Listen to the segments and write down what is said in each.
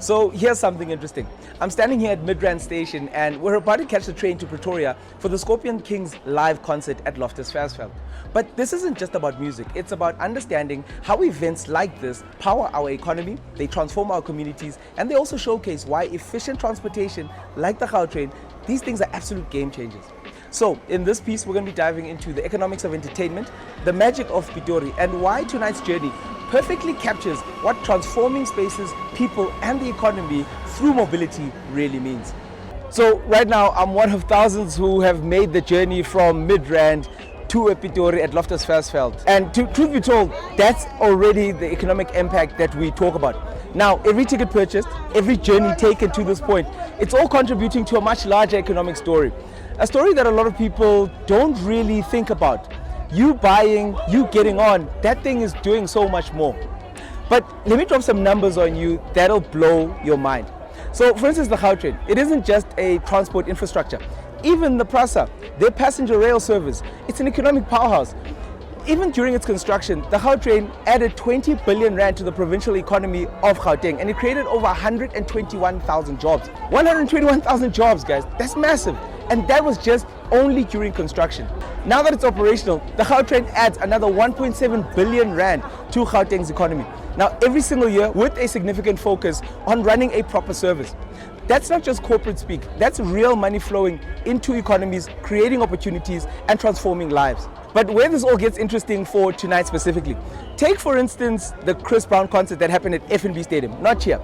So here's something interesting. I'm standing here at Midrand Station and we're about to catch the train to Pretoria for the Scorpion Kings live concert at Loftus Versfeld. But this isn't just about music, it's about understanding how events like this power our economy, they transform our communities, and they also showcase why efficient transportation like the Gautrain, these things are absolute game changers. So in this piece, we're going to be diving into the economics of entertainment, the magic of Pretoria, and why tonight's journey perfectly captures what transforming spaces, people, and the economy through mobility really means. So right now, I'm one of thousands who have made the journey from Midrand to Pretoria at Loftus Versfeld. And truth be told, that's already the economic impact that we talk about. Now, every ticket purchased, every journey taken to this point, it's all contributing to a much larger economic story. A story that a lot of people don't really think about. You buying, you getting on, that thing is doing so much more. But let me drop some numbers on you that'll blow your mind. So for instance, the Gautrain, it isn't just a transport infrastructure. Even the PRASA, their passenger rail service, it's an economic powerhouse. Even during its construction, the Gautrain added 20 billion rand to the provincial economy of Gauteng, and it created over 121,000 jobs. 121,000 jobs, guys, that's massive. And that was just only during construction. Now that it's operational, the Gautrain adds another 1.7 billion rand to Gauteng's economy. Now, every single year with a significant focus on running a proper service. That's not just corporate speak, that's real money flowing into economies, creating opportunities and transforming lives. But where this all gets interesting for tonight specifically, take for instance the Chris Brown concert that happened at FNB Stadium, not here.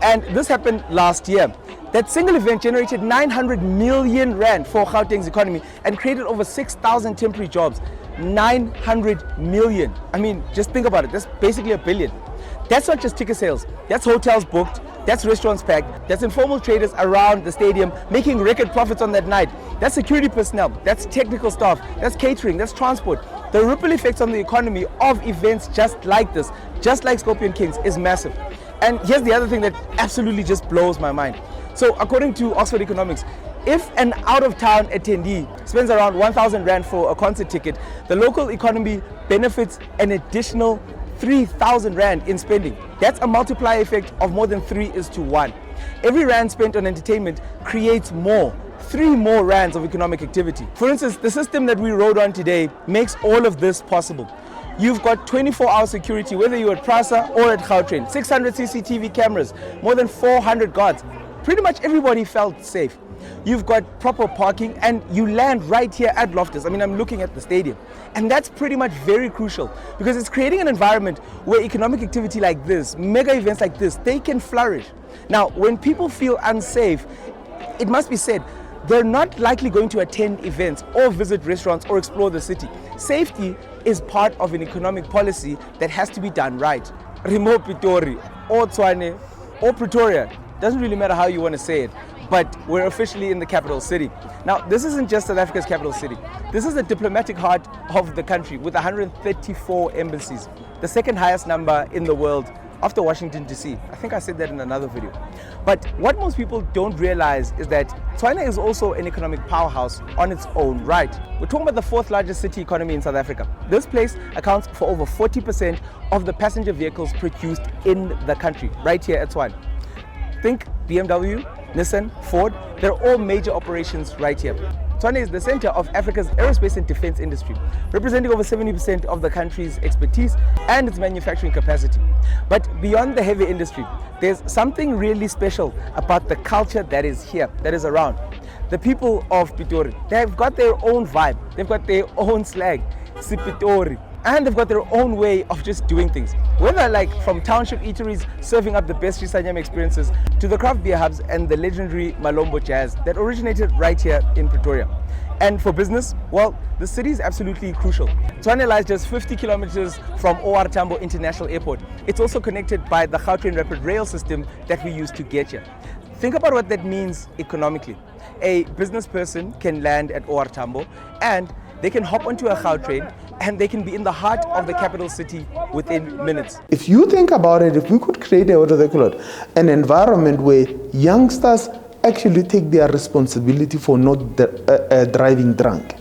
And this happened last year. That single event generated 900 million rand for Gauteng's economy and created over 6,000 temporary jobs. 900 million. I mean, just think about it, that's basically a billion. That's not just ticket sales, that's hotels booked, that's restaurants packed, that's informal traders around the stadium making record profits on that night. That's security personnel, that's technical staff, that's catering, that's transport. The ripple effects on the economy of events just like this, just like Scorpion Kings, is massive. And here's the other thing that absolutely just blows my mind. So according to Oxford Economics, if an out-of-town attendee spends around 1,000 rand for a concert ticket, the local economy benefits an additional 3,000 rand in spending. That's a multiplier effect of more than 3:1. Every rand spent on entertainment creates 3 more rands of economic activity. For instance, the system that we rode on today makes all of this possible. You've got 24-hour security, whether you're at PRASA or at Gautrain, 600 CCTV cameras, more than 400 guards. Pretty much everybody felt safe. You've got proper parking and you land right here at Loftus. I mean, I'm looking at the stadium. And that's pretty much very crucial because it's creating an environment where economic activity like this, mega events like this, they can flourish. Now, when people feel unsafe, it must be said, they're not likely going to attend events or visit restaurants or explore the city. Safety is part of an economic policy that has to be done right. Remote Pretoria or Tshwane or Pretoria, doesn't really matter how you want to say it, but we're officially in the capital city. Now, this isn't just South Africa's capital city. This is the diplomatic heart of the country with 134 embassies, the second highest number in the world after Washington, D.C. I think I said that in another video. But what most people don't realize is that Tshwane is also an economic powerhouse on its own right. We're talking about the 4th largest city economy in South Africa. This place accounts for over 40% of the passenger vehicles produced in the country, right here at Tshwane. Think BMW, Nissan, Ford, they're all major operations right here. Tshwane is the center of Africa's aerospace and defense industry, representing over 70% of the country's expertise and its manufacturing capacity. But beyond the heavy industry, there's something really special about the culture that is here, that is around. The people of Pretoria, they've got their own vibe, they've got their own slang, Sipitori. And they've got their own way of just doing things. Whether like from township eateries serving up the best Shisanyama experiences to the craft beer hubs and the legendary Malombo Jazz that originated right here in Pretoria. And for business, well, the city is absolutely crucial. Tshwane lies just 50 kilometers from OR Tambo International Airport. It's also connected by the Gautrain Rapid Rail system that we use to get here. Think about what that means economically. A business person can land at OR Tambo and they can hop onto a Gautrain and they can be in the heart of the capital city within minutes. If you think about it, if we could create an environment where youngsters actually take their responsibility for not driving drunk,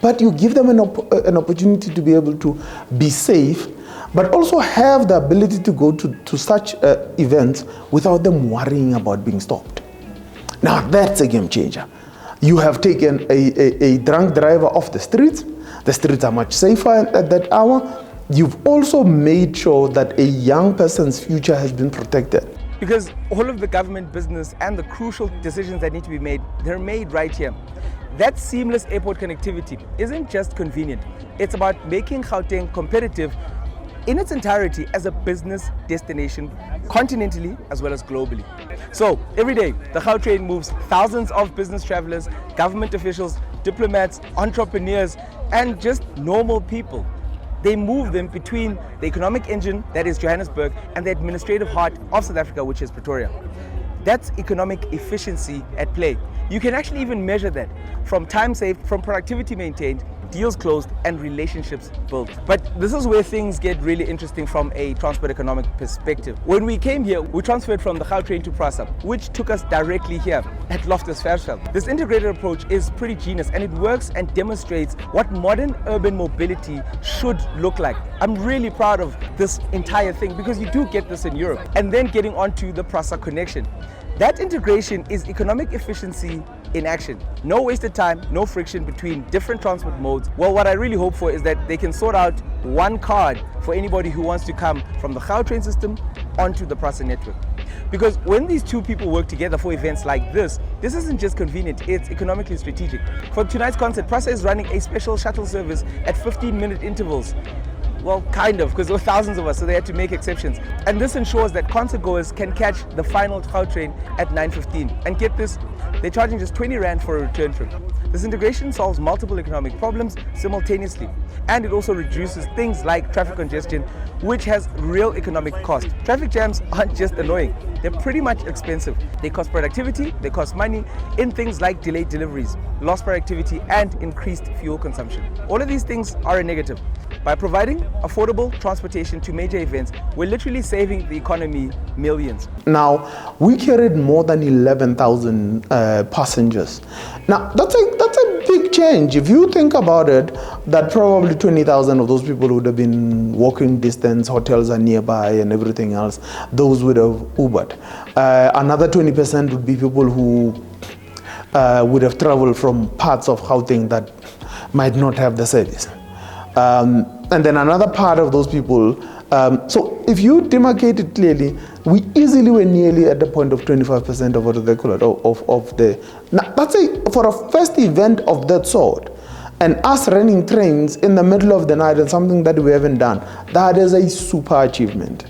but you give them an opportunity to be able to be safe, but also have the ability to go to such events without them worrying about being stopped. Now that's a game changer. You have taken a drunk driver off the streets. The streets are much safer at that hour. You've also made sure that a young person's future has been protected. Because all of the government business and the crucial decisions that need to be made, they're made right here. That seamless airport connectivity isn't just convenient. It's about making Gauteng competitive in its entirety as a business destination, continentally as well as globally. So every day, the Gautrain moves thousands of business travelers, government officials, diplomats, entrepreneurs, and just normal people. They move them between the economic engine, that is Johannesburg, and the administrative heart of South Africa, which is Pretoria. That's economic efficiency at play. You can actually even measure that from time saved, from productivity maintained, deals closed, and relationships built. But this is where things get really interesting from a transport economic perspective. When we came here, we transferred from the Gautrain to Prasa, which took us directly here at Loftus Versfeld. This integrated approach is pretty genius, and it works and demonstrates what modern urban mobility should look like. I'm really proud of this entire thing because you do get this in Europe. And then getting onto the Prasa connection. That integration is economic efficiency in action. No wasted time, no friction between different transport modes. Well, what I really hope for is that they can sort out one card for anybody who wants to come from the Gautrain system onto the Prasa network. Because when these two people work together for events like this isn't just convenient, it's economically strategic. For tonight's concert, Prasa is running a special shuttle service at 15-minute intervals. Well, kind of, because there were thousands of us, so they had to make exceptions. And this ensures that concert goers can catch the final Gautrain at 9:15. And get this, they're charging just 20 Rand for a return trip. This integration solves multiple economic problems simultaneously. And it also reduces things like traffic congestion, which has real economic cost. Traffic jams aren't just annoying, they're pretty much expensive. They cost productivity, they cost money in things like delayed deliveries, lost productivity, and increased fuel consumption. All of these things are a negative. By providing affordable transportation to major events, we're literally saving the economy millions. Now, we carried more than 11,000 passengers. Now, that's a big change. If you think about it, that probably 20,000 of those people would have been walking distance, hotels are nearby and everything else. Those would have Ubered. Another 20% would be people who would have traveled from parts of Gauteng that might not have the service. And then another part of those people, so if you demarcate it clearly, we easily were nearly at the point of 25% of what they call it, of the, now that's for a first event of that sort, and us running trains in the middle of the night and something that we haven't done, that is a super achievement.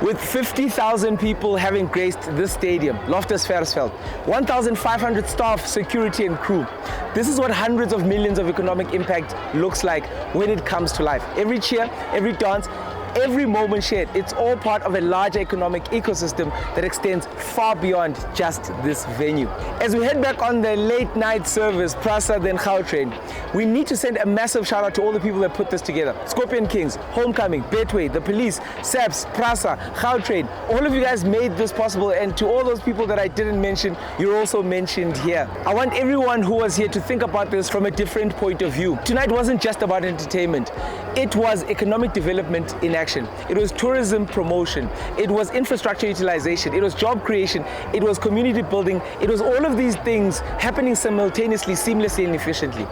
With 50,000 people having graced this stadium, Loftus Versfeld, 1,500 staff, security and crew. This is what hundreds of millions of economic impact looks like when it comes to life. Every cheer, every dance, every moment shared, it's all part of a larger economic ecosystem that extends far beyond just this venue. As we head back on the late night service, Prasa then Gautrain, we need to send a massive shout out to all the people that put this together. Scorpion Kings, Homecoming, Betway, the police, SAPS, Prasa, Gautrain, all of you guys made this possible, and to all those people that I didn't mention, you're also mentioned here. I want everyone who was here to think about this from a different point of view. Tonight wasn't just about entertainment, it was economic development in action. It was tourism promotion, it was infrastructure utilization, it was job creation, it was community building, it was all of these things happening simultaneously, seamlessly and efficiently.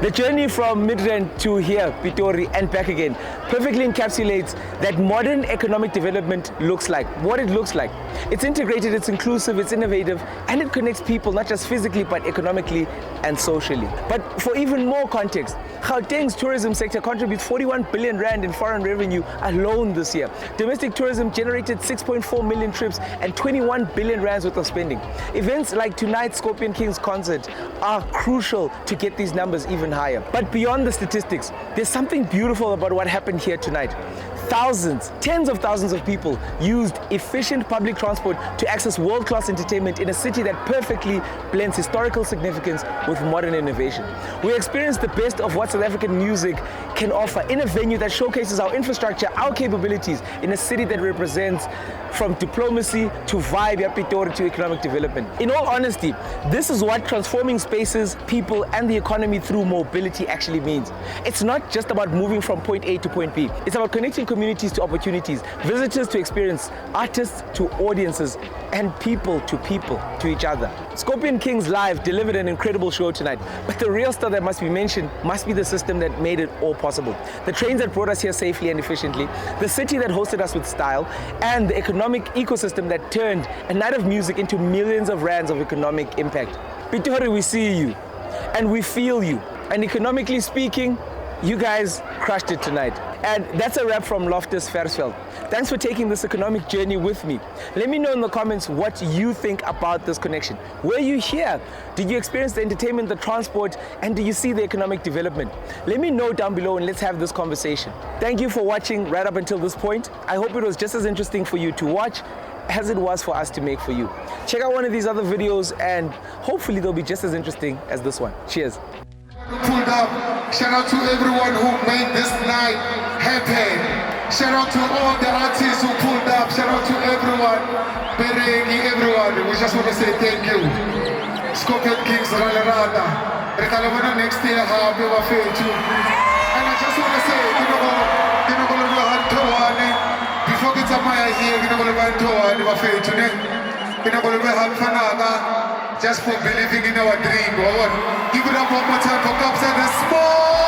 The journey from Midrand to here, Pretoria and back again, perfectly encapsulates that modern economic development looks like, what it looks like. It's integrated, it's inclusive, it's innovative, and it connects people not just physically but economically and socially. But for even more context, Gauteng's tourism sector contributes 41 billion Rand in foreign revenue alone this year. Domestic tourism generated 6.4 million trips and 21 billion Rands worth of spending. Events like tonight's Scorpion Kings concert are crucial to get these numbers even higher. But beyond the statistics, there's something beautiful about what happened here tonight. Thousands, tens of thousands of people used efficient public transport to access world-class entertainment in a city that perfectly blends historical significance with modern innovation. We experienced the best of what South African music can offer in a venue that showcases our infrastructure, our capabilities, in a city that represents from diplomacy to vibe, Pretoria to economic development. In all honesty, this is what transforming spaces, people, and the economy through mobility actually means. It's not just about moving from point A to point B. It's about connecting communities to opportunities, visitors to experience, artists to audiences, and people to each other. Scorpion Kings Live delivered an incredible show tonight, but the real star that must be mentioned must be the system that made it all possible. The trains that brought us here safely and efficiently, the city that hosted us with style, and the economic ecosystem that turned a night of music into millions of rands of economic impact. Pretoria, we see you, and we feel you. And economically speaking, you guys crushed it tonight. And that's a wrap from Loftus Versfeld. Thanks for taking this economic journey with me. Let me know in the comments what you think about this connection. Were you here? Did you experience the entertainment, the transport, and do you see the economic development? Let me know down below and let's have this conversation. Thank you for watching right up until this point. I hope it was just as interesting for you to watch as it was for us to make for you. Check out one of these other videos and hopefully they'll be just as interesting as this one. Cheers. Pulled up. Shout out to everyone who made this night happen. Shout out to all the artists who pulled up. Shout out to everyone, Beregi, everyone. We just want to say thank you. Scorpion Kings Ralarada. Rekalabana next year, how we were fair too. And I just want to say, Tshwane. Before it's a Maya here, Tshwane were fair too. Just for believing in our dream. Give it up one more time for Cops and the Small.